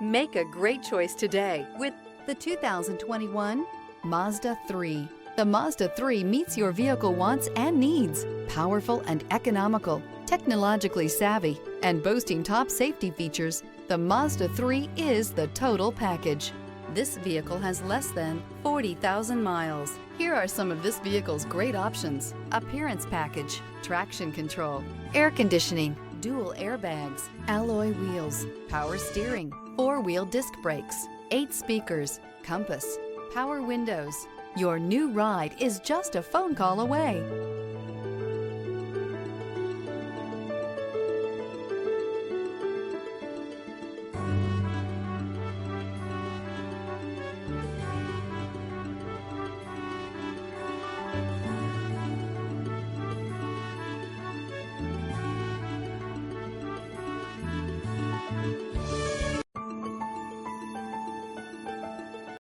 Make a great choice today with the 2021 Mazda 3. The Mazda 3 meets your vehicle wants and needs. Powerful and economical, technologically savvy, and boasting top safety features, the Mazda 3 is the total package. This vehicle has less than 40,000 miles. Here are some of this vehicle's great options: appearance package, traction control, air conditioning, dual airbags, alloy wheels, power steering, four-wheel disc brakes, 8 speakers, compass, power windows. Your new ride is just a phone call away.